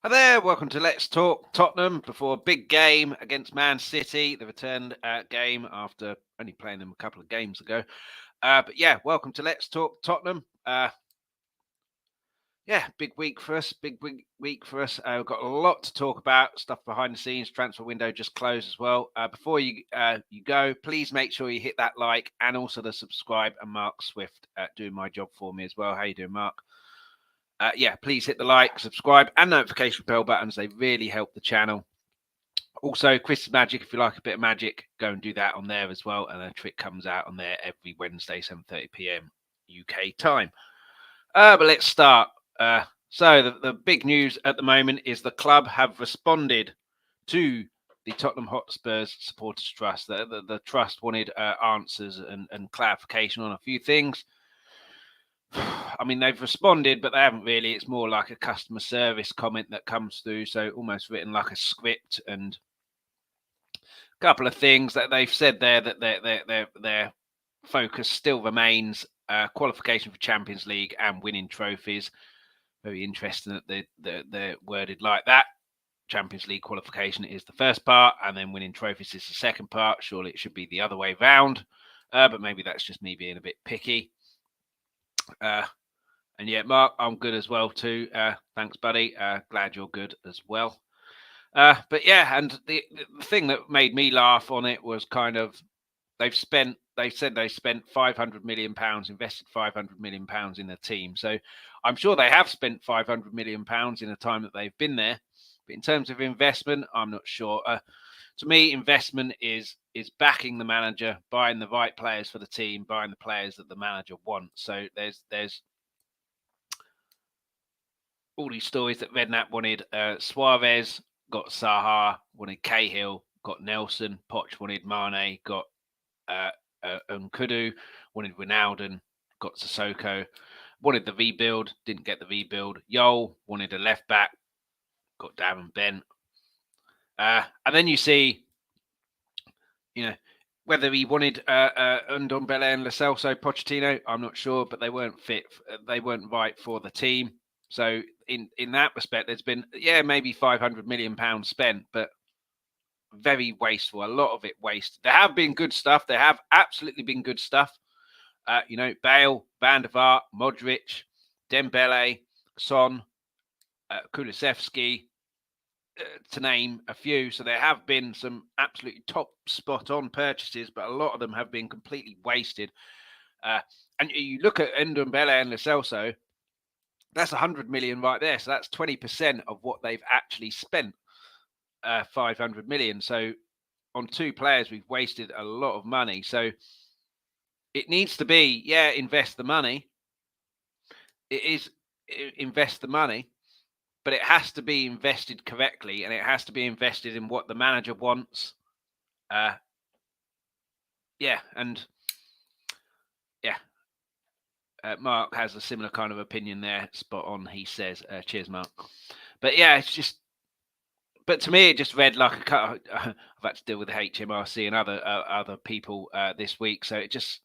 Hi there, welcome to Let's Talk Tottenham before a big game against Man City, the return game after only playing them a couple of games ago. But yeah, welcome to Let's Talk Tottenham. Big week for us. Big week for us. We've got a lot to talk about. Stuff behind the scenes. Transfer window just closed as well. Before you go, please make sure you hit that like and also the subscribe. And Mark Swift doing my job for me as well. How you doing, Mark? Please hit the like, subscribe, and notification bell buttons. They really help the channel. Also, Chris Magic, if you like a bit of magic, go and do that on there as well. And a trick comes out on there every Wednesday, 7:30 p.m. UK time. But let's start. So the big news at the moment is the club have responded to the Tottenham Hotspurs Supporters Trust. The trust wanted answers and clarification on a few things. I mean, they've responded, but they haven't really. It's more like a customer service comment that comes through, so almost written like a script. And a couple of things that they've said there that their focus still remains qualification for Champions League and winning trophies. Very interesting that they're worded like that. Champions League qualification is the first part, and then winning trophies is the second part. Surely it should be the other way round, but maybe that's just me being a bit picky. And yeah, Mark, I'm good as well too. Thanks, buddy. Glad you're good as well. But yeah, and the thing that made me laugh on it was kind of they said they spent £500 million, invested £500 million in the team. So I'm sure they have spent £500 million in the time that they've been there. But in terms of investment, I'm not sure. To me, investment is backing the manager, buying the right players for the team, buying the players that the manager wants. So there's all these stories that Redknapp wanted Suarez, got Saha, wanted Cahill, got Nelson, Poch wanted Mane, got Nkudu, wanted Wijnaldum, got Sissoko, wanted the rebuild, didn't get the rebuild. Yol wanted a left back, got Darren Bent. And then you see, whether he wanted Ndombele and Lo Celso, Pochettino, I'm not sure, but they weren't fit. They weren't right for the team. So in that respect, there's been, maybe £500 million spent, but very wasteful. A lot of it wasted. There have been good stuff. There have absolutely been good stuff. Bale, Van der Vaart, Modric, Dembele, Son, Kulusevski, to name a few. So there have been some absolutely top spot on purchases, but a lot of them have been completely wasted. And you look at Ndombele and Lo Celso, that's 100 million right there. So that's 20% of what they've actually spent, 500 million. So on two players, we've wasted a lot of money. So it needs to be, invest the money. It is invest the money, but it has to be invested correctly, and it has to be invested in what the manager wants. Mark has a similar kind of opinion there. Spot on, he says. Cheers, Mark. But yeah, it's just. But to me, it just read like a cut. I've had to deal with the HMRC and other people this week, so it just.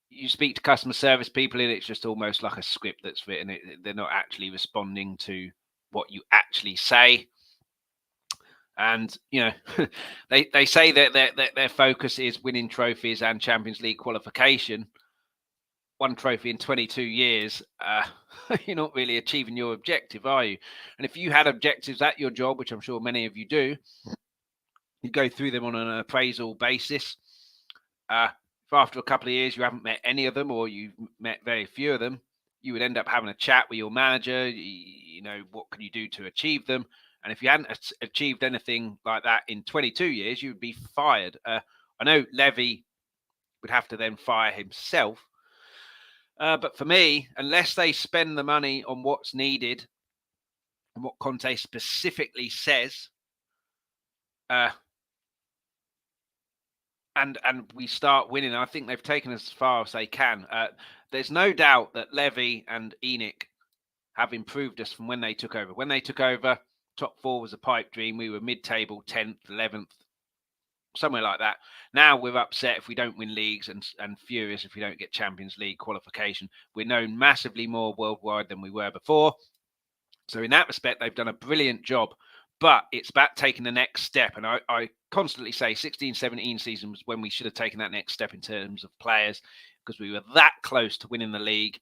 You speak to customer service people, and it's just almost like a script that's written. They're not actually responding to what you actually say. And they say that their focus is winning trophies and Champions League qualification. One trophy in 22 years, you're not really achieving your objective, are you? And if you had objectives at your job, which I'm sure many of you do, you go through them on an appraisal basis. If after a couple of years you haven't met any of them, or you've met very few of them, you would end up having a chat with your manager. What can you do to achieve them? And if you hadn't achieved anything like that in 22 years, you would be fired. I know Levy would have to then fire himself. But for me, unless they spend the money on what's needed and what Conte specifically says, and we start winning, I think they've taken as far as they can. There's no doubt that Levy and ENIC have improved us from when they took over. When they took over, top four was a pipe dream. We were mid-table, 10th, 11th, somewhere like that. Now we're upset if we don't win leagues and furious if we don't get Champions League qualification. We're known massively more worldwide than we were before. So in that respect, they've done a brilliant job. But it's about taking the next step. And I constantly say 16-17 season was when we should have taken that next step in terms of players, because we were that close to winning the league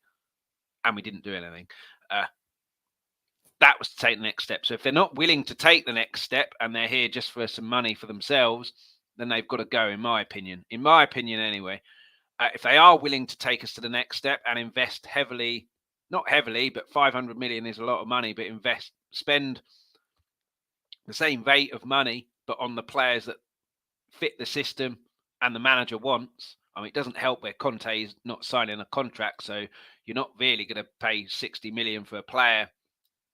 and we didn't do anything. That was to take the next step. So if they're not willing to take the next step and they're here just for some money for themselves, then they've got to go, in my opinion. In my opinion, anyway. If they are willing to take us to the next step and invest heavily, not heavily, but 500 million is a lot of money, but spend the same rate of money, but on the players that fit the system and the manager wants. I mean, it doesn't help where Conte is not signing a contract, so you're not really going to pay 60 million for a player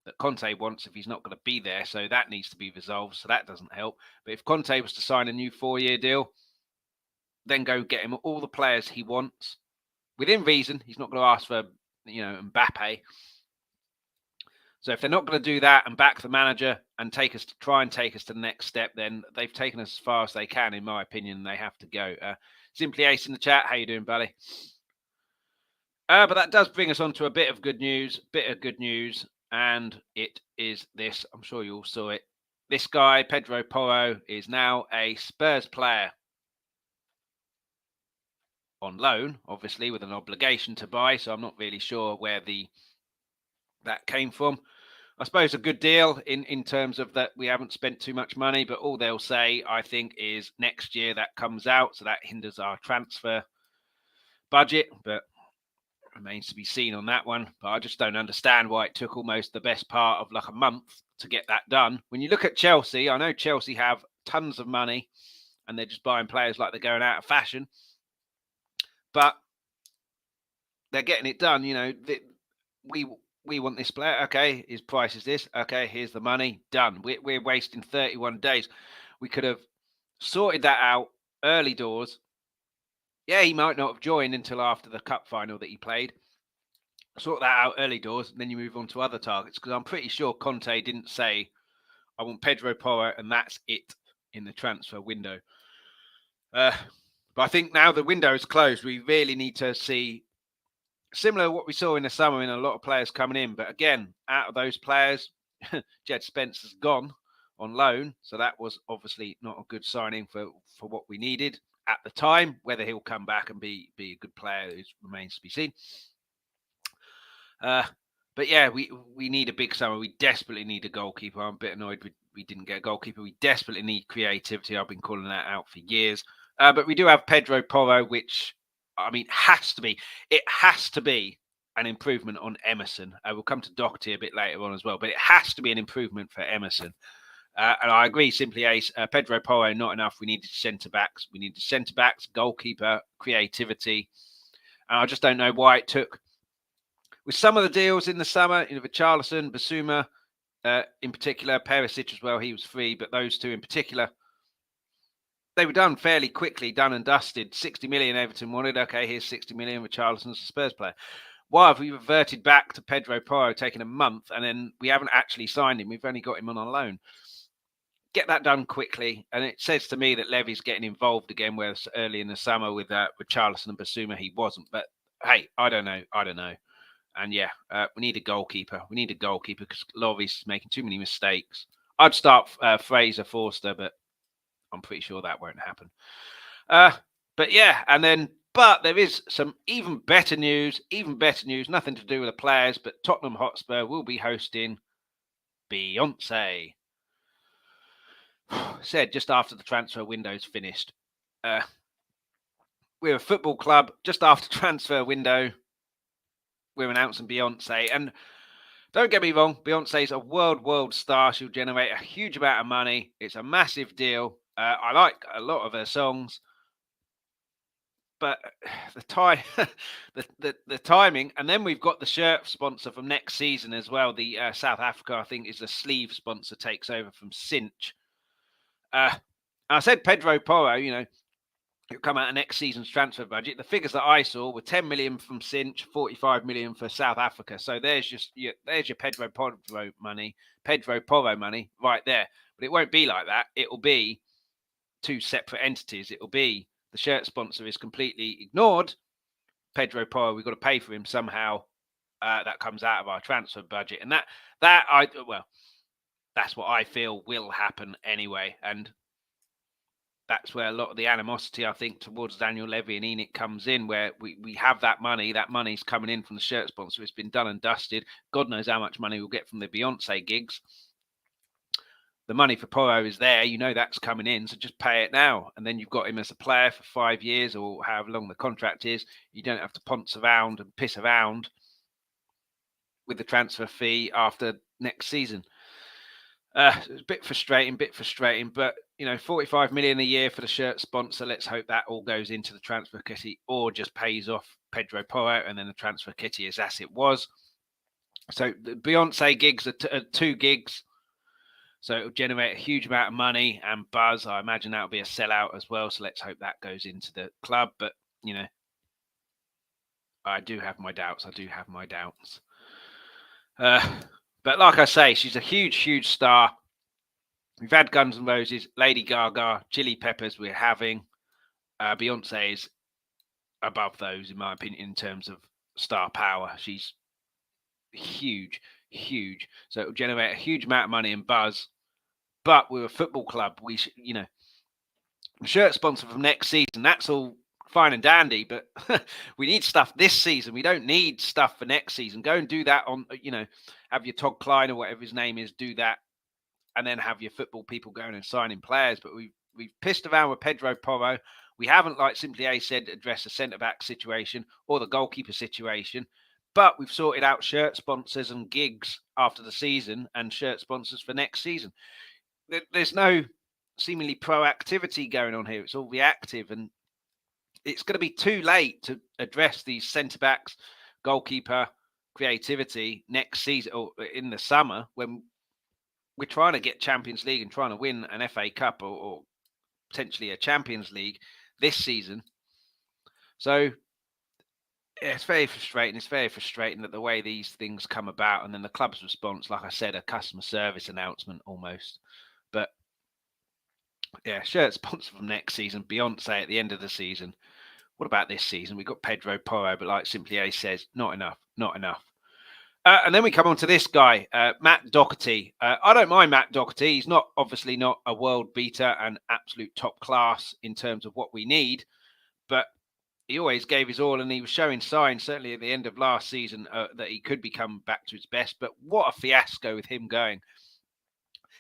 that Conte wants if he's not going to be there. So that needs to be resolved. So that doesn't help. But if Conte was to sign a new 4-year deal, then go get him all the players he wants within reason. He's not going to ask for, Mbappe. So if they're not going to do that and back the manager and try and take us to the next step, then they've taken us as far as they can, in my opinion. They have to go. Simply Ace in the chat. How you doing, buddy? But that does bring us on to a bit of good news. And it is this. I'm sure you all saw it. This guy, Pedro Porro, is now a Spurs player. On loan, obviously, with an obligation to buy. So I'm not really sure where that came from. I suppose a good deal in terms of that we haven't spent too much money, but all they'll say, I think, is next year that comes out. So that hinders our transfer budget, but remains to be seen on that one. But I just don't understand why it took almost the best part of like a month to get that done. When you look at Chelsea, I know Chelsea have tons of money and they're just buying players like they're going out of fashion. But they're getting it done. We want this player. Okay, his price is this. Okay, here's the money. Done. We're wasting 31 days. We could have sorted that out early doors. Yeah, he might not have joined until after the cup final that he played. Sort that out early doors, and then you move on to other targets. Because I'm pretty sure Conte didn't say, I want Pedro Porro, and that's it in the transfer window. But I think now the window is closed, we really need to see similar to what we saw in the summer in a lot of players coming in. But again, out of those players, Jed Spence has gone on loan. So that was obviously not a good signing for what we needed at the time. Whether he'll come back and be a good player remains to be seen. But yeah, we need a big summer. We desperately need a goalkeeper. I'm a bit annoyed we didn't get a goalkeeper. We desperately need creativity. I've been calling that out for years. But we do have Pedro Porro, which, I mean, it has to be an improvement on Emerson. We'll come to Doherty a bit later on as well, but it has to be an improvement for Emerson. And I agree, Simply Ace. Pedro Porro, not enough. We needed centre-backs. We needed centre-backs, goalkeeper, creativity. And I just don't know why it took. With some of the deals in the summer, with Richarlison, Basuma, in particular, Perisic as well, he was free, but those two in particular, they were done fairly quickly, done and dusted. 60 million Everton wanted. Okay, here's 60 million. Richarlison's a Spurs player. Why have we reverted back to Pedro Porro, taking a month, and then we haven't actually signed him? We've only got him on a loan. Get that done quickly. And it says to me that Levy's getting involved again, whereas early in the summer with Richarlison and Basuma, he wasn't. But hey, I don't know. And yeah, we need a goalkeeper. We need a goalkeeper because Lloris is making too many mistakes. I'd start Fraser Forster, but I'm pretty sure that won't happen. But yeah, but there is some even better news, nothing to do with the players, but Tottenham Hotspur will be hosting Beyonce. Said just after the transfer window's finished. We're a football club. Just after transfer window, we're announcing Beyonce. And don't get me wrong, Beyonce's a world star. She'll generate a huge amount of money. It's a massive deal. I like a lot of her songs. But the timing, and then we've got the shirt sponsor from next season as well. The South Africa, I think, is the sleeve sponsor, takes over from Cinch. I said Pedro Porro, it'll come out of next season's transfer budget. The figures that I saw were 10 million from Cinch, 45 million for South Africa. So there's your Pedro Porro money right there. But it won't be like that. It will be two separate entities. It will be the shirt sponsor is completely ignored. Pedro Porro, we've got to pay for him somehow. that comes out of our transfer budget, and that's what I feel will happen anyway, and that's where a lot of the animosity, I think, towards Daniel Levy and Enoch comes in, where we have that money's coming in from the shirt sponsor. It's been done and dusted. God knows how much money we'll get from the Beyonce gigs. The money for Porro is there. You know that's coming in, so just pay it now. And then you've got him as a player for 5 years or however long the contract is. You don't have to ponce around and piss around with the transfer fee after next season. It's a bit frustrating, but 45 million a year for the shirt sponsor. Let's hope that all goes into the transfer kitty or just pays off Pedro Porro, and then the transfer kitty is as it was. So the Beyonce gigs are 2 gigs, so it'll generate a huge amount of money and buzz. I imagine that'll be a sellout as well. So let's hope that goes into the club. But I do have my doubts. But like I say, she's a huge star. We've had Guns N' Roses, Lady Gaga, Chili Peppers we're having. Beyonce is above those, in my opinion, in terms of star power. She's huge. So it'll generate a huge amount of money and buzz. But we're a football club. We should, shirt sponsor from next season. That's all fine and dandy, but we need stuff this season. We don't need stuff for next season. Go and do that on, have your Todd Klein or whatever his name is, do that, and then have your football people going and signing players. But we've pissed around with Pedro Porro. We haven't, like Simply A said, addressed the centre-back situation or the goalkeeper situation. But we've sorted out shirt sponsors and gigs after the season and shirt sponsors for next season. There's no seemingly proactivity going on here. It's all reactive, and it's going to be too late to address these centre-backs, goalkeeper creativity next season or in the summer when we're trying to get Champions League and trying to win an FA Cup or potentially a Champions League this season. So it's very frustrating. It's very frustrating that the way these things come about, and then the club's response, like I said, a customer service announcement almost. But yeah, shirt sponsor from next season, Beyonce at the end of the season. What about this season? We've got Pedro Porro, but like Simply A says, not enough. And then we come on to this guy, Matt Doherty. I don't mind Matt Doherty. He's obviously not a world beater and absolute top class in terms of what we need, but he always gave his all, and he was showing signs, certainly at the end of last season, that he could become back to his best. But what a fiasco with him going.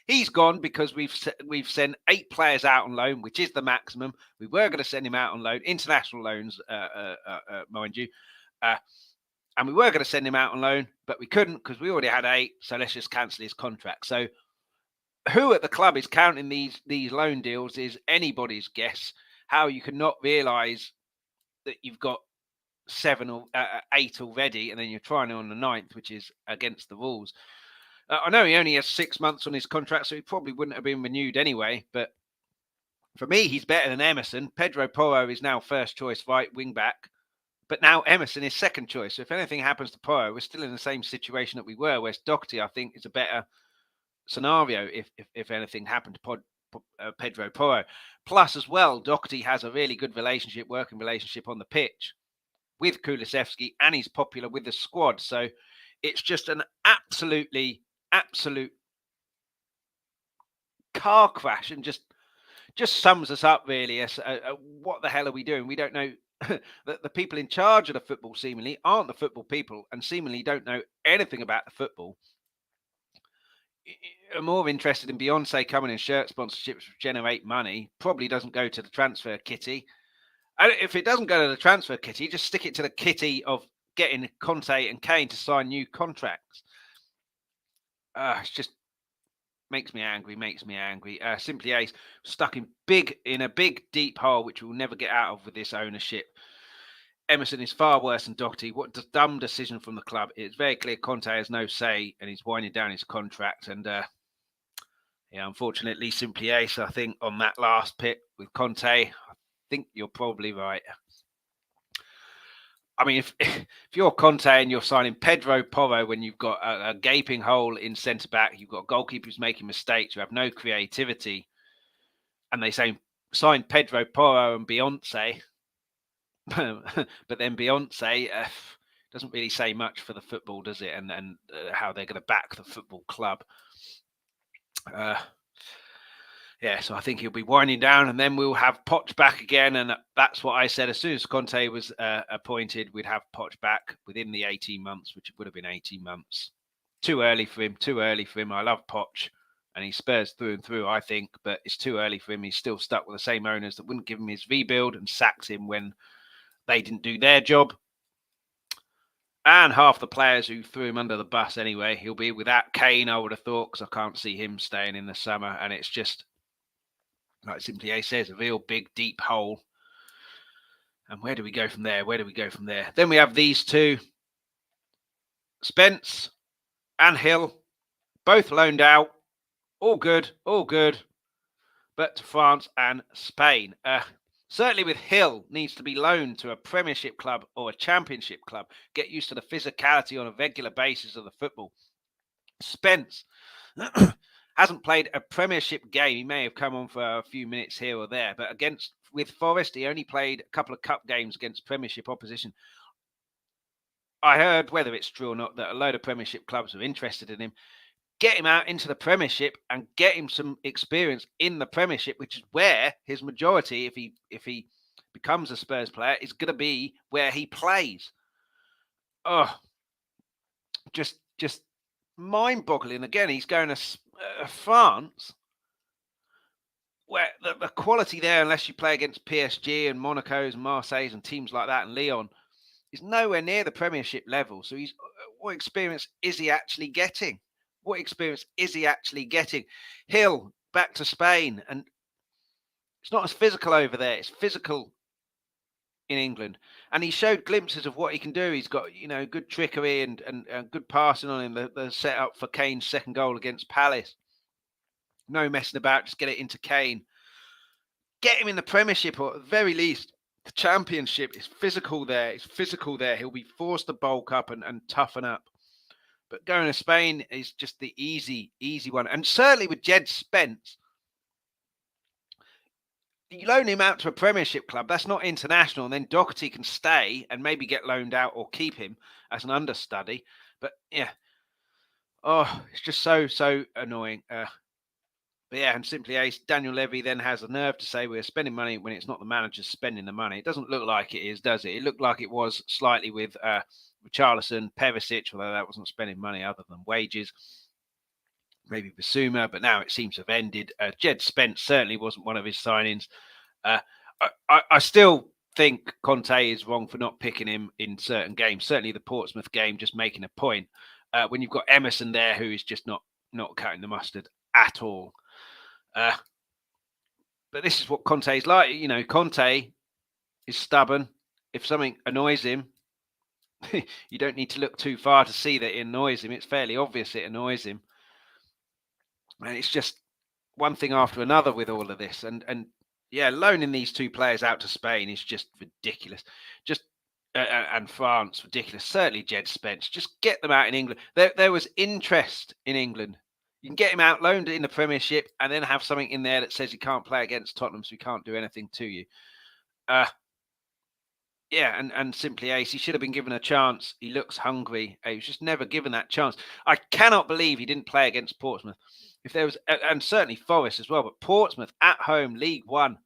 He's gone because we've sent 8 players out on loan, which is the maximum. We were going to send him out on loan, international loans, mind you. And we were going to send him out on loan, but we couldn't because we already had 8. So let's just cancel his contract. So who at the club is counting these loan deals is anybody's guess. How you can not realise that you've got 7 or 8 already, and then you're trying on the 9th, which is against the rules. I know he only has 6 months on his contract, so he probably wouldn't have been renewed anyway. But for me, he's better than Emerson. Pedro Porro is now first choice right wing back, but now Emerson is second choice. So if anything happens to Porro, we're still in the same situation that we were. Whereas Doherty, I think, is a better scenario if anything happened to Pedro Porro. Plus, as well, Doherty has a really good working relationship on the pitch with Kulusevski, and he's popular with the squad. So it's just an absolute car crash, and just sums us up really as what the hell are we doing? We don't know. That the people in charge of the football seemingly aren't the football people and seemingly don't know anything about the football. Are more interested in Beyonce coming in shirt sponsorships which generate money. Probably doesn't go to the transfer kitty. And if it doesn't go to the transfer kitty, just stick it to the kitty of getting Conte and Kane to sign new contracts. It's just makes me angry. Simply Ace stuck in a big deep hole which we'll never get out of with this ownership. Emerson is far worse than Doherty. What a dumb decision from the club. It's very clear Conte has no say and he's winding down his contract. And unfortunately, Simply Ace, I think, on that last pit with Conte, I think you're probably right. I mean, if you're Conte and you're signing Pedro Porro when you've got a gaping hole in centre-back, you've got goalkeepers making mistakes, you have no creativity, and they say sign Pedro Porro and Beyonce, but then Beyonce doesn't really say much for the football, does it? And how they're going to back the football club. Yeah, so I think he'll be winding down, and then we'll have Poch back again. And that's what I said. As soon as Conte was appointed, we'd have Poch back within the 18 months, which would have been 18 months. Too early for him. Too early for him. I love Poch, and he Spurs through and through, I think, but it's too early for him. He's still stuck with the same owners that wouldn't give him his rebuild and sacked him when they didn't do their job. And half the players who threw him under the bus anyway. He'll be without Kane, I would have thought, because I can't see him staying in the summer. And it's just, like Simply A says, a real big, deep hole. And where do we go from there? Where do we go from there? Then we have these two, Spence and Hill, both loaned out. All good, all good. But to France and Spain. Certainly with Hill, needs to be loaned to a Premiership club or a Championship club. Get used to the physicality on a regular basis of the football. Spence hasn't played a Premiership game. He may have come on for a few minutes here or there, but with Forest, he only played a couple of cup games against Premiership opposition. I heard, whether it's true or not, that a load of Premiership clubs are interested in him. Get him out into the Premiership and get him some experience in the Premiership, which is where his majority, if he becomes a Spurs player, is going to be where he plays. Oh, just mind-boggling. Again, he's going to France, where the quality there, unless you play against PSG and Monaco's and Marseille's and teams like that and Lyon, is nowhere near the Premiership level. So what experience is he actually getting? What experience is he actually getting? Hill back to Spain, and it's not as physical over there. It's physical in England, and he showed glimpses of what he can do. He's got good trickery and good passing on him. The setup for Kane's second goal against Palace. No messing about. Just get it into Kane. Get him in the Premiership, or at the very least the Championship. Is physical there. It's physical there. He'll be forced to bulk up and toughen up. But going to Spain is just the easy one. And certainly with Jed Spence, you loan him out to a Premiership club, that's not international. And then Doherty can stay and maybe get loaned out or keep him as an understudy. But yeah, it's just so annoying. But yeah, and Simply Ace, Daniel Levy then has the nerve to say we're spending money when it's not the manager spending the money. It doesn't look like it is, does it? It looked like it was slightly with Richarlison, Perisic, although that wasn't spending money other than wages. Maybe Basuma, but now it seems to have ended. Jed Spence certainly wasn't one of his signings. I still think Conte is wrong for not picking him in certain games. Certainly the Portsmouth game, just making a point. When you've got Emerson there, who is just not cutting the mustard at all. But this is what Conte is like. Conte is stubborn. If something annoys him, you don't need to look too far to see that it annoys him. It's fairly obvious it annoys him. And it's just one thing after another with all of this. And yeah, loaning these two players out to Spain is just ridiculous. And France, ridiculous. Certainly Jed Spence. Just get them out in England. There was interest in England. You can get him out, loaned in the Premiership, and then have something in there that says he can't play against Tottenham, so he can't do anything to you. Yeah, and Simply Ace, he should have been given a chance. He looks hungry. He was just never given that chance. I cannot believe he didn't play against Portsmouth. If there was, and certainly Forest as well, but Portsmouth at home, League One.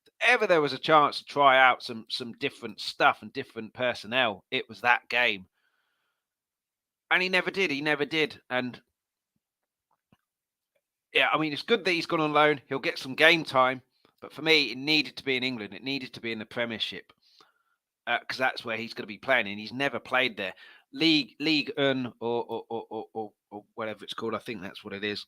If ever there was a chance to try out some different stuff and different personnel, it was that game. And he never did. And yeah, I mean, it's good that he's gone on loan. He'll get some game time. But for me, it needed to be in England. It needed to be in the Premiership. Because that's where he's going to be playing, and he's never played there. League 1 or whatever it's called. I think that's what it is.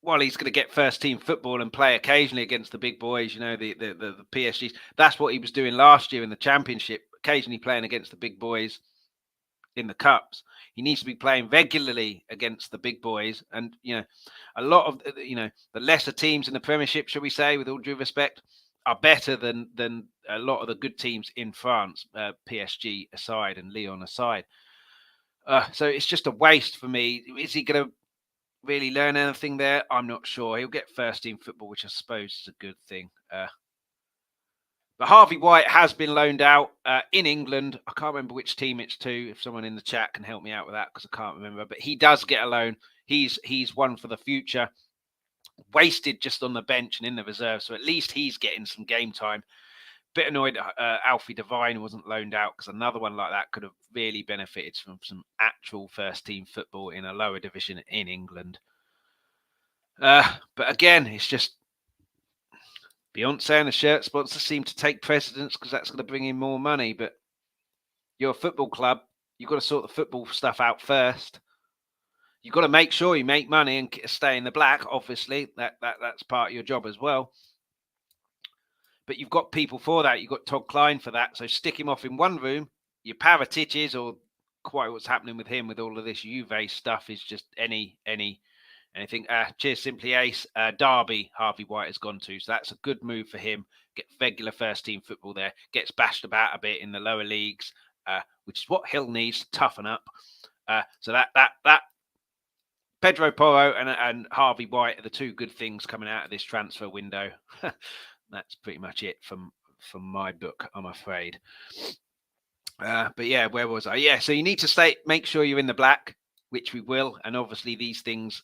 Well, he's going to get first team football and play occasionally against the big boys, the PSGs. That's what he was doing last year in the Championship, occasionally playing against the big boys in the cups. He needs to be playing regularly against the big boys, and a lot of the lesser teams in the Premiership, shall we say, with all due respect, are better than a lot of the good teams in France, PSG aside and Lyon aside. So it's just a waste for me. Is he going to really learn anything there? I'm not sure. He'll get first team football, which I suppose is a good thing. But Harvey White has been loaned out in England. I can't remember which team it's to. If someone in the chat can help me out with that, because I can't remember. But he does get a loan. He's one for the future. Wasted just on the bench and in the reserve. So at least he's getting some game time. Bit annoyed Alfie Devine wasn't loaned out, because another one like that could have really benefited from some actual first team football in a lower division in England. But again, it's just Beyonce and the shirt sponsors seem to take precedence, because that's going to bring in more money. But you're a football club. You've got to sort the football stuff out first. You've got to make sure you make money and stay in the black. Obviously, that's part of your job as well. But you've got people for that. You've got Todd Klein for that. So stick him off in one room. Your Paratiches, or quite what's happening with him with all of this Juve stuff, is just anything. Cheers, Simply Ace. Derby, Harvey White has gone to. So that's a good move for him. Get regular first team football there. Gets bashed about a bit in the lower leagues, which is what Hill needs to toughen up. So that Pedro Porro and Harvey White are the two good things coming out of this transfer window. That's pretty much it from my book, I'm afraid. But yeah, where was I? Yeah, so you need to make sure you're in the black, which we will, and obviously these things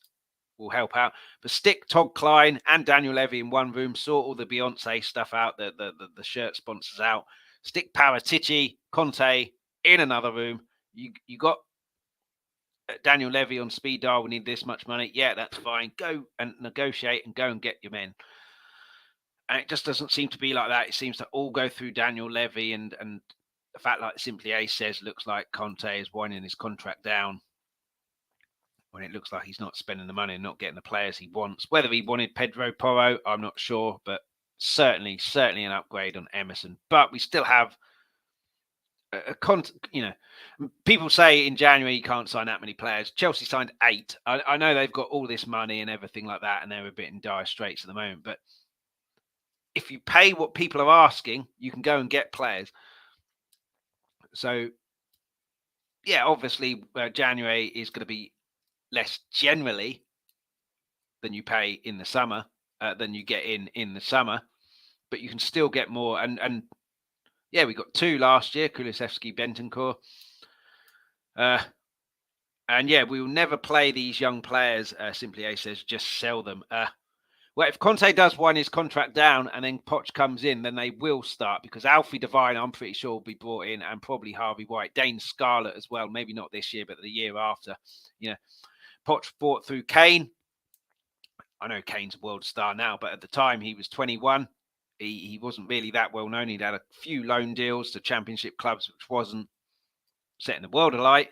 will help out. But stick Todd Klein and Daniel Levy in one room, sort all the Beyonce stuff out, the shirt sponsors out. Stick Paratici, Conte in another room. You got Daniel Levy on speed dial. We need this much money. Yeah, that's fine. Go and negotiate and go and get your men. And it just doesn't seem to be like that. It seems to all go through Daniel Levy, and the fact, like Simply Ace says, looks like Conte is winding his contract down when it looks like he's not spending the money and not getting the players he wants. Whether he wanted Pedro Porro, I'm not sure, but certainly an upgrade on Emerson. But we still have people say in January you can't sign that many players. Chelsea signed 8. I know they've got all this money and everything like that, and they're a bit in dire straits at the moment. But if you pay what people are asking, you can go and get players. So, yeah, obviously January is going to be less generally than you pay in the summer, than you get in the summer, but you can still get more. And yeah, we got 2 last year, Kulusevski, Bentancur. And yeah, we will never play these young players, Simply A says, just sell them. Well, if Conte does wind his contract down and then Poch comes in, then they will start, because Alfie Devine, I'm pretty sure, will be brought in, and probably Harvey White, Dane Scarlett as well. Maybe not this year, but the year after. Poch brought through Kane. I know Kane's a world star now, but at the time he was 21. He wasn't really that well known. He'd had a few loan deals to championship clubs, which wasn't setting the world alight.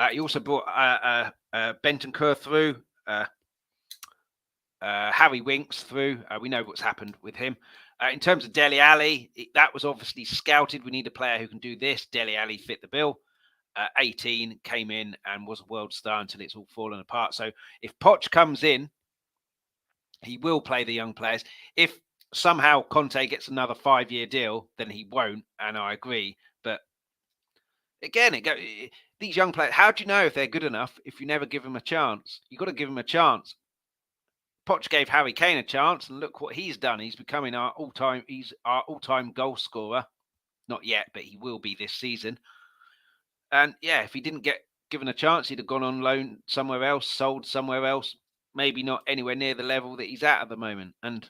He also brought Bentancur through. Harry Winks through. We know what's happened with him. In terms of Dele Alli, that was obviously scouted. We need a player who can do this. Dele Alli fit the bill. 18, came in and was a world star until it's all fallen apart. So if Poch comes in, he will play the young players. If somehow Conte gets another 5-year deal, then he won't, and I agree. But again, these young players, how do you know if they're good enough if you never give them a chance? You've got to give them a chance. Poch gave Harry Kane a chance, and look what he's done. He's becoming our all-time goal scorer. Not yet, but he will be this season. And yeah, if he didn't get given a chance, he'd have gone on loan somewhere else, sold somewhere else, maybe not anywhere near the level that he's at the moment. And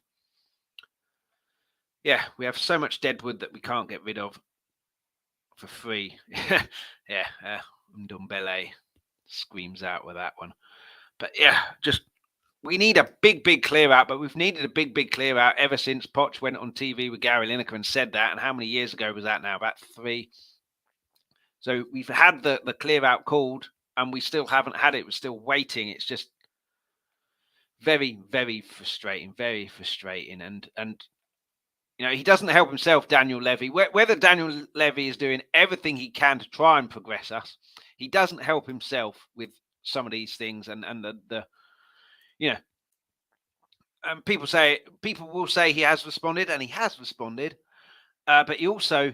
yeah, we have so much deadwood that we can't get rid of for free. Yeah, Ndombele screams out with that one. But yeah, we need a big clear out, but we've needed a big clear out ever since Poch went on TV with Gary Lineker and said that. And how many years ago was that now? About 3. So we've had the clear out called, and we still haven't had it. We're still waiting. It's just very frustrating, very frustrating. And he doesn't help himself, Daniel Levy. Whether Daniel Levy is doing everything he can to try and progress us, he doesn't help himself with some of these things. And people will say he has responded, and he has responded. But he also,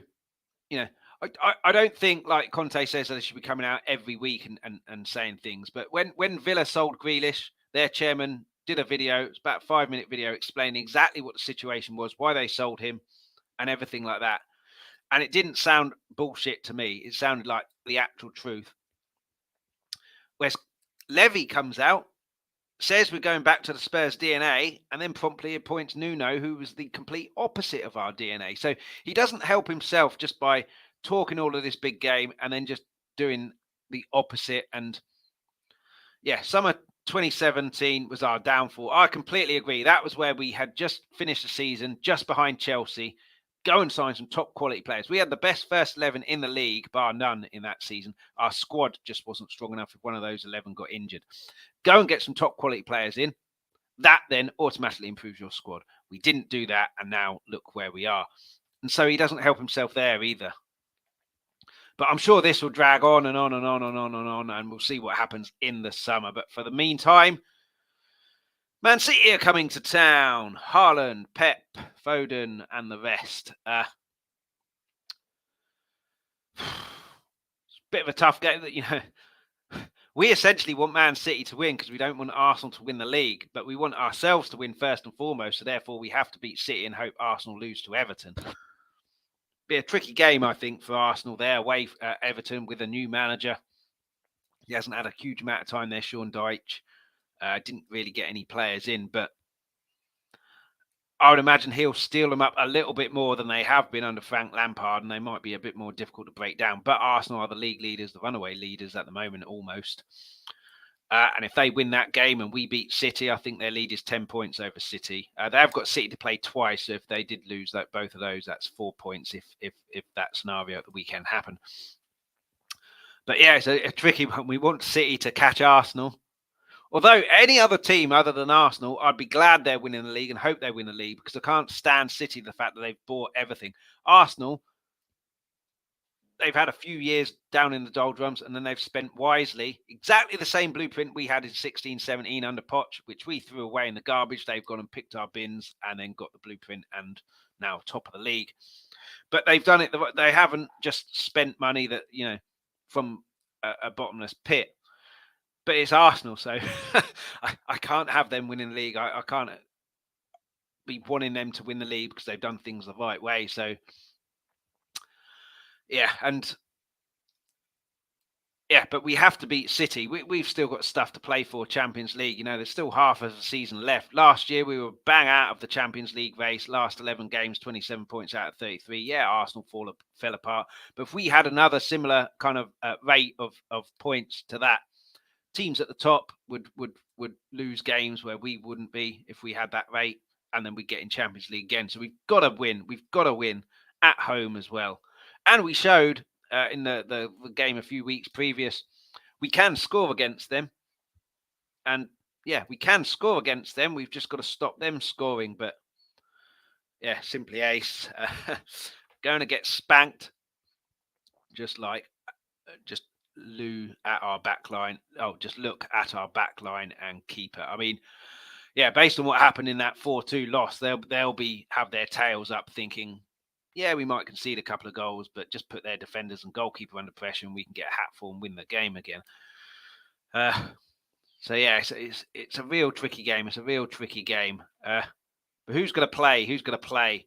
I don't think, like Conte says, that they should be coming out every week and saying things. But when Villa sold Grealish, their chairman did a video. It's about a 5-minute video explaining exactly what the situation was, why they sold him. and everything like that. And it didn't sound bullshit to me. It sounded like the actual truth. Whereas Levy comes out, says we're going back to the Spurs DNA, and then promptly appoints Nuno, who was the complete opposite of our DNA. So he doesn't help himself just by talking all of this big game and then just doing the opposite. And yeah, summer 2017 was our downfall. I completely agree. That was where we had just finished the season, just behind Chelsea. Go and sign some top quality players. We had the best first 11 in the league, bar none, in that season. Our squad just wasn't strong enough if one of those 11 got injured. Go and get some top quality players in. That then automatically improves your squad. We didn't do that, and now look where we are. And so he doesn't help himself there either. But I'm sure this will drag on and on and on and on and on, and we'll see what happens in the summer. But for the meantime, Man City are coming to town. Haaland, Pep, Foden, and the rest. It's a bit of a tough game. We essentially want Man City to win because we don't want Arsenal to win the league, but we want ourselves to win first and foremost. So therefore, we have to beat City and hope Arsenal lose to Everton. Be a tricky game, I think, for Arsenal there away at Everton with a new manager. He hasn't had a huge amount of time there, Sean Dyche. Didn't really get any players in, but I would imagine he'll steal them up a little bit more than they have been under Frank Lampard, and they might be a bit more difficult to break down. But Arsenal are the league leaders, the runaway leaders at the moment, almost. And if they win that game and we beat City, I think their lead is 10 points over City. They have got City to play twice. So if they did lose both of those, that's 4 points if that scenario at the weekend happened. But yeah, it's a tricky one. We want City to catch Arsenal. Although any other team other than Arsenal, I'd be glad they're winning the league and hope they win the league because I can't stand City, the fact that they've bought everything. Arsenal, they've had a few years down in the doldrums and then they've spent wisely. Exactly the same blueprint we had in 16-17 under Poch, which we threw away in the garbage. They've gone and picked our bins and then got the blueprint and now top of the league. But they've done it. They haven't just spent money that, from a bottomless pit. But it's Arsenal, so I can't have them winning the league. I can't be wanting them to win the league because they've done things the right way. So, yeah, but we have to beat City. We've still got stuff to play for Champions League. There's still half of the season left. Last year, we were bang out of the Champions League race. Last 11 games, 27 points out of 33. Yeah, Arsenal fell apart. But if we had another similar kind of rate of points to that, teams at the top would lose games where we wouldn't be if we had that rate, and then we get in Champions League again. So we've got to win. We've got to win at home as well. And we showed in the game a few weeks previous, we can score against them. And yeah, we can score against them. We've just got to stop them scoring. But yeah, simply ace. Going to get spanked, just Lou at our back line. Just look at our back line and keeper. I mean, yeah, based on what happened in that 4-2 loss, they'll have their tails up thinking, yeah, we might concede a couple of goals, but just put their defenders and goalkeeper under pressure and we can get a hatful and win the game again. So yeah, it's a real tricky game. It's a real tricky game. But who's going to play? Who's going to play?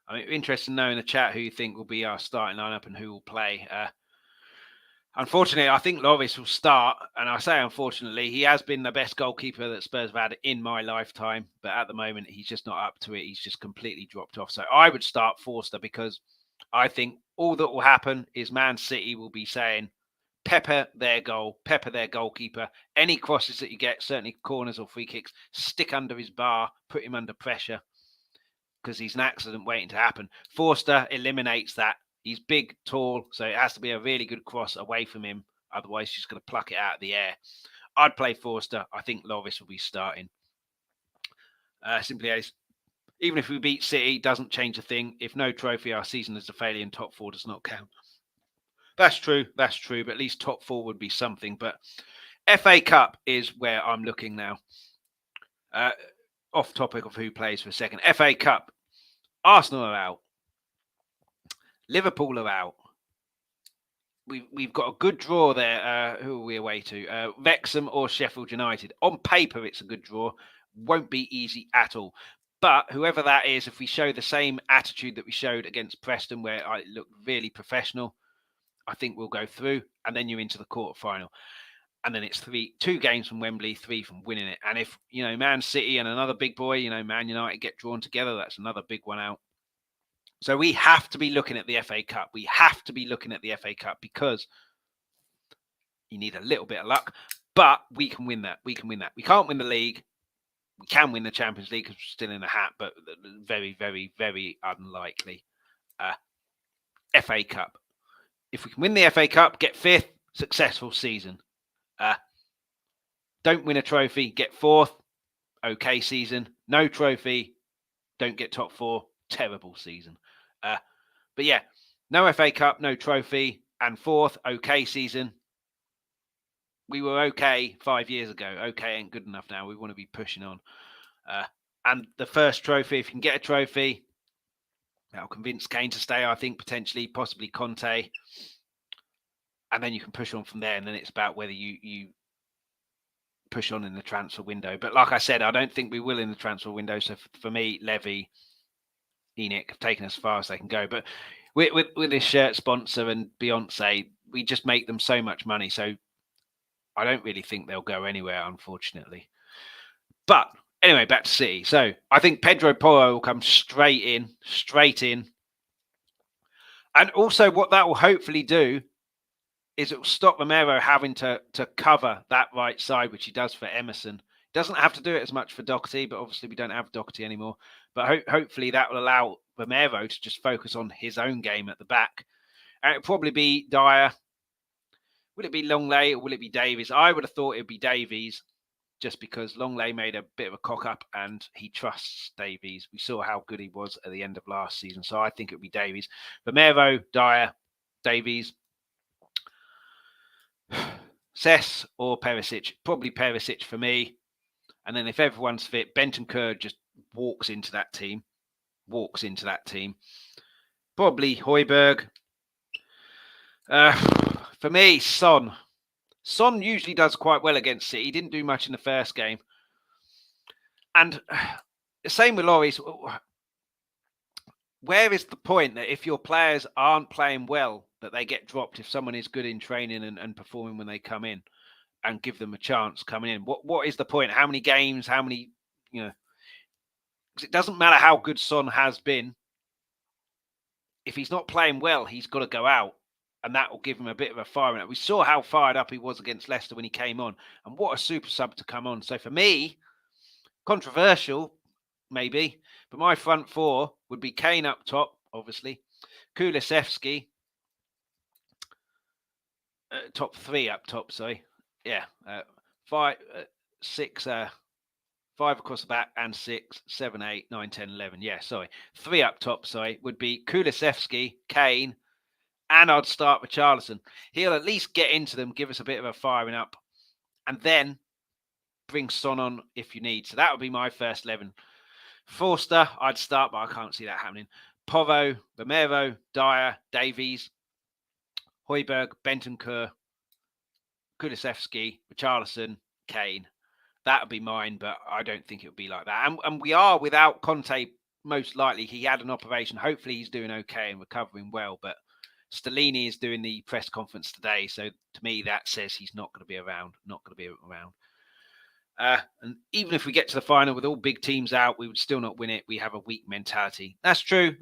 I'm interested to know in the chat who you think will be our starting lineup and who will play. Unfortunately, I think Lloris will start, and I say unfortunately, he has been the best goalkeeper that Spurs have had in my lifetime, but at the moment, he's just not up to it. He's just completely dropped off. So I would start Forster because I think all that will happen is Man City will be saying, pepper their goal, pepper their goalkeeper. Any crosses that you get, certainly corners or free kicks, stick under his bar, put him under pressure because he's an accident waiting to happen. Forster eliminates that. He's big, tall, so it has to be a really good cross away from him. Otherwise, he's going to pluck it out of the air. I'd play Forster. I think Lloris will be starting. Simply as, even if we beat City, doesn't change a thing. If no trophy, our season is a failure and top four does not count. That's true. But at least top four would be something. But FA Cup is where I'm looking now. Off topic of who plays for a second. FA Cup. Arsenal are out. Liverpool are out. We've got a good draw there. Who are we away to? Wrexham or Sheffield United. On paper, it's a good draw. Won't be easy at all. But whoever that is, if we show the same attitude that we showed against Preston, where I looked really professional, I think we'll go through. And then you're into the quarterfinal. And then it's 2 games from Wembley, 3 from winning it. And if, Man City and another big boy, Man United get drawn together, that's another big one out. So we have to be looking at the FA Cup. We have to be looking at the FA Cup because you need a little bit of luck, but we can win that. We can win that. We can't win the league. We can win the Champions League because we're still in the hat, but very, very, very unlikely. FA Cup. If we can win the FA Cup, get 5th, successful season. Don't win a trophy, get 4th, okay season. No trophy, don't get top 4, terrible season. But yeah, no FA Cup, no trophy, and 4th, okay season. We were okay 5 years ago. Okay ain't good enough now. We want to be pushing on. And the first trophy, if you can get a trophy, that'll convince Kane to stay, I think, potentially, possibly Conte. And then you can push on from there. And then it's about whether you push on in the transfer window. But like I said, I don't think we will in the transfer window. So for me, Levy, Enoch have taken as far as they can go. But with this shirt sponsor and Beyonce, we just make them so much money. So I don't really think they'll go anywhere, unfortunately. But anyway, back to City. So I think Pedro Porro will come straight in. And also what that will hopefully do is it will stop Romero having to cover that right side, which he does for Emerson. He doesn't have to do it as much for Doherty, but obviously we don't have Doherty anymore. But hopefully that will allow Romero to just focus on his own game at the back. And it'll probably be Dyer. Will it be Longley or will it be Davies? I would have thought it would be Davies, just because Longley made a bit of a cock up and he trusts Davies. We saw how good he was at the end of last season. So I think it would be Davies. Romero, Dyer, Davies, Cess or Perisic. Probably Perisic for me. And then if everyone's fit, Bentancur just walks into that team. Probably Højbjerg. For me, Son. Son usually does quite well against City. He didn't do much in the first game. And the same with Lloris. Where is the point that if your players aren't playing well, that they get dropped if someone is good in training and performing when they come in and give them a chance coming in? What is the point? How many games? How many, Because it doesn't matter how good Son has been. If he's not playing well, he's got to go out. And that will give him a bit of a fire. We saw how fired up he was against Leicester when he came on. And what a super sub to come on. So for me, controversial, maybe. But my front 4 would be Kane up top, obviously. Kulusevski. Top 3 up top, sorry. Yeah. 5, 6, 5 across the back and 6, 7, 8, 9, 10, 11. Yeah, sorry. 3 up top, sorry, would be Kulusevski, Kane, and I'd start with Richarlison. He'll at least get into them, give us a bit of a firing up, and then bring Son on if you need. So that would be my first 11. Forster, I'd start, but I can't see that happening. Porro, Romero, Dyer, Davies, Højbjerg, Bentancur, Kulusevski, Richarlison, Kane. That would be mine, but I don't think it would be like that. And we are without Conte, most likely. He had an operation. Hopefully he's doing okay and recovering well, but Stellini is doing the press conference today. So to me, that says he's not going to be around. And even if we get to the final with all big teams out, we would still not win it. We have a weak mentality. That's true.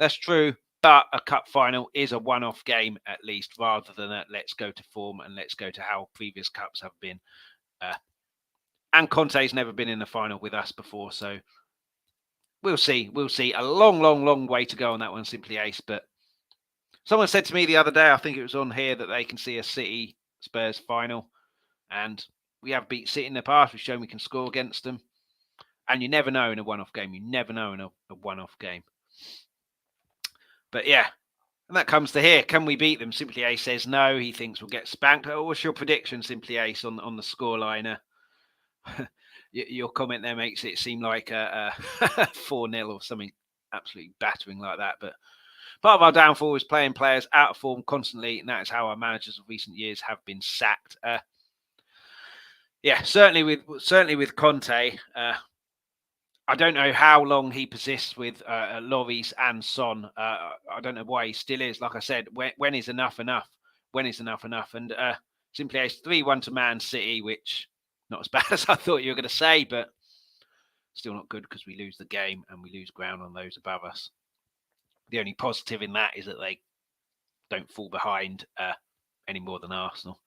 But a cup final is a one-off game at least, rather than a let's go to form and let's go to how previous cups have been. And Conte's never been in the final with us before, so we'll see. A long way to go on that one, Simply Ace. But someone said to me the other day, I think it was on here, that they can see a City Spurs final, and we have beat City in the past. We've shown we can score against them, and you never know in a one-off game. But yeah, and that comes to here. Can we beat them? Simply Ace says no. He thinks we'll get spanked. What's your prediction, Simply Ace, on the scoreliner? Your comment there makes it seem like a 4-0 or something absolutely battering like that. But part of our downfall is playing players out of form constantly, and that is how our managers of recent years have been sacked. Yeah, certainly with Conte, I don't know how long he persists with Lloris and Son. I don't know why he still is. Like I said, when is enough enough? When is enough enough? And simply it's 3-1 to Man City, which not as bad as I thought you were going to say, but still not good because we lose the game and we lose ground on those above us. The only positive in that is that they don't fall behind any more than Arsenal.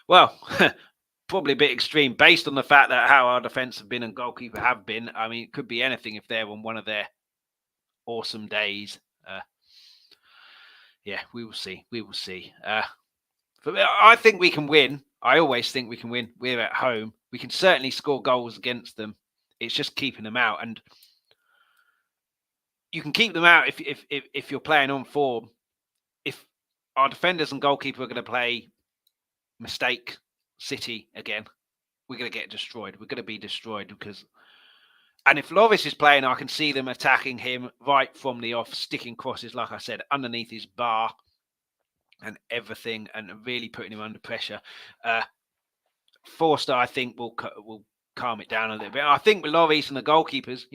Well, probably a bit extreme based on the fact that how our defence have been and goalkeeper have been. I mean, it could be anything if they're on one of their awesome days. Yeah, we will see. We will see. I think we can win. I always think we can win. We're at home. We can certainly score goals against them. It's just keeping them out, and you can keep them out if you're playing on form. If our defenders and goalkeeper are going to play mistake City again, we're going to get destroyed. We're going to be destroyed because... And if Lloris is playing, I can see them attacking him right from the off, sticking crosses, like I said, underneath his bar and everything, and really putting him under pressure. Forster, I think, will calm it down a little bit. I think with Lloris and the goalkeepers,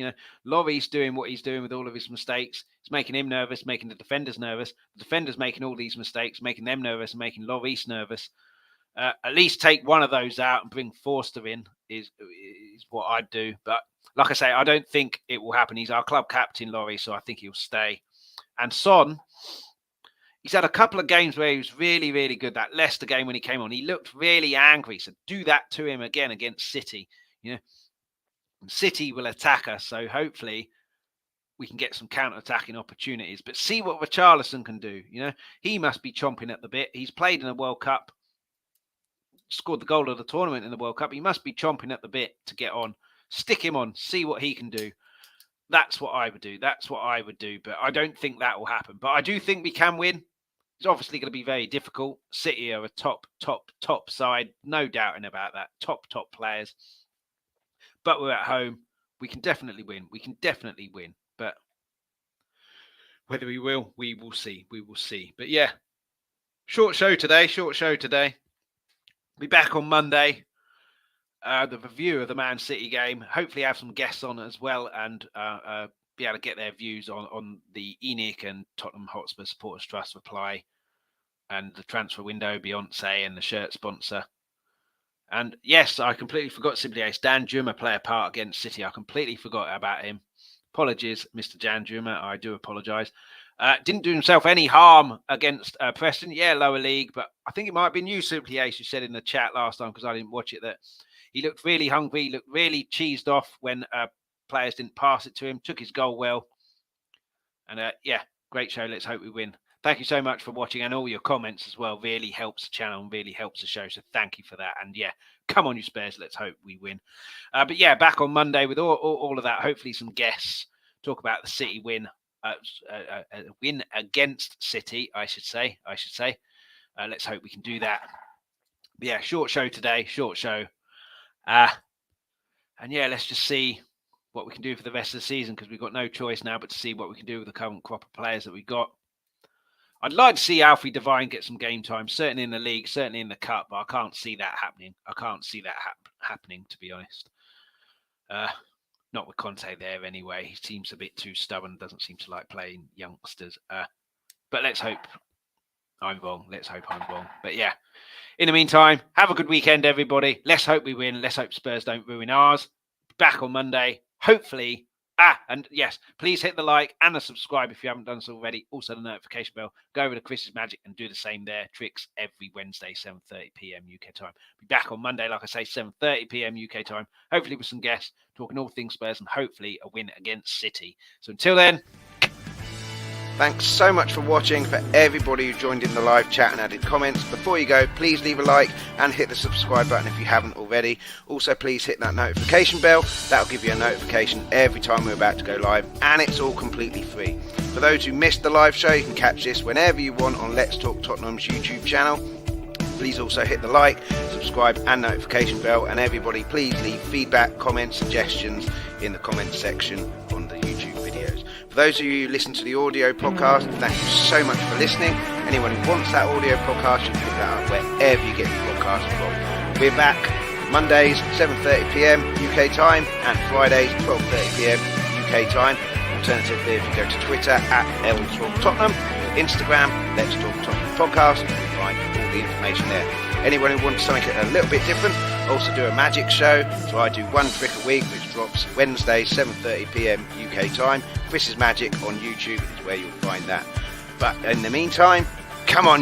Lloris doing what he's doing with all of his mistakes, it's making him nervous, making the defenders nervous. The defenders making all these mistakes, making them nervous, and making Lloris nervous. At least take one of those out and bring Forster in is what I'd do. But like I say, I don't think it will happen. He's our club captain, Lloris, so I think he'll stay. And Son, he's had a couple of games where he was really, really good. That Leicester game when he came on, he looked really angry. So do that to him again against City. City will attack us, so hopefully we can get some counter-attacking opportunities. But see what Richarlison can do. He must be chomping at the bit. He's played in a World Cup, scored the goal of the tournament in the World Cup. He must be chomping at the bit to get on. Stick him on, see what he can do. That's what I would do. But I don't think that will happen. But I do think we can win. It's obviously going to be very difficult. City are a top side. No doubting about that. Top players. But we're at home. We can definitely win. But whether we will see. But yeah, short show today. Be back on Monday. The review of the Man City game. Hopefully have some guests on as well and be able to get their views on the ENIC and Tottenham Hotspur Supporters Trust reply and the transfer window, Beyonce and the shirt sponsor. And yes, I completely forgot simply ace. Dan Juma play a part against City. I completely forgot about him. Apologies, Mr. Dan Juma. I do apologise. Didn't do himself any harm against Preston. Yeah, lower league, but I think it might have been you, Simply Ace, who said in the chat last time, because I didn't watch it, that he looked really hungry, looked really cheesed off when players didn't pass it to him, took his goal well. And yeah, great show. Let's hope we win. Thank you so much for watching, and all your comments as well. Really helps the channel and really helps the show. So thank you for that. And yeah, come on, you Spurs. Let's hope we win. But yeah, back on Monday with all of that. Hopefully some guests. Talk about the City win. Win against City, I should say. Let's hope we can do that. But yeah, short show today. And yeah, let's just see what we can do for the rest of the season, because we've got no choice now but to see what we can do with the current crop of players that we got. I'd like to see Alfie Devine get some game time, certainly in the league, certainly in the cup, but I can't see that happening. Happening, to be honest. Not with Conte there anyway. He seems a bit too stubborn, doesn't seem to like playing youngsters. But let's hope I'm wrong. But yeah, in the meantime, have a good weekend, everybody. Let's hope we win. Let's hope Spurs don't ruin ours. Back on Monday, hopefully. And yes, please hit the like and the subscribe if you haven't done so already. Also the notification bell. Go over to Chris's Magic and do the same there. Tricks every Wednesday, 7:30 p.m. UK time. Be back on Monday, like I say, 7:30 p.m. UK time. Hopefully with some guests, talking all things Spurs, and hopefully a win against City. So until then, thanks so much for watching. For everybody who joined in the live chat and added comments, before you go, please leave a like and hit the subscribe button if you haven't already. Also, please hit that notification bell. That'll give you a notification every time we're about to go live, and it's all completely free. For those who missed the live show, you can catch this whenever you want on Let's Talk Tottenham's YouTube channel. Please also hit the like, subscribe and notification bell, and everybody please leave feedback, comments, suggestions in the comments section on the YouTube videos. For those of you who listen to the audio podcast, thank you so much for listening. Anyone who wants that audio podcast, you can pick that up wherever you get your podcast from. We're back Mondays 7:30 p.m. UK time, and Fridays 12:30 p.m. UK time. Alternatively, if you go to Twitter at @LTalkTottenham, Instagram Let's Talk Tottenham Podcast, you'll find all the information there. Anyone who wants something a little bit different, also do a magic show. So I do one trick a week, which drops Wednesday 7:30 p.m. UK time. Chris's Magic on YouTube is where you'll find that. But in the meantime, come on,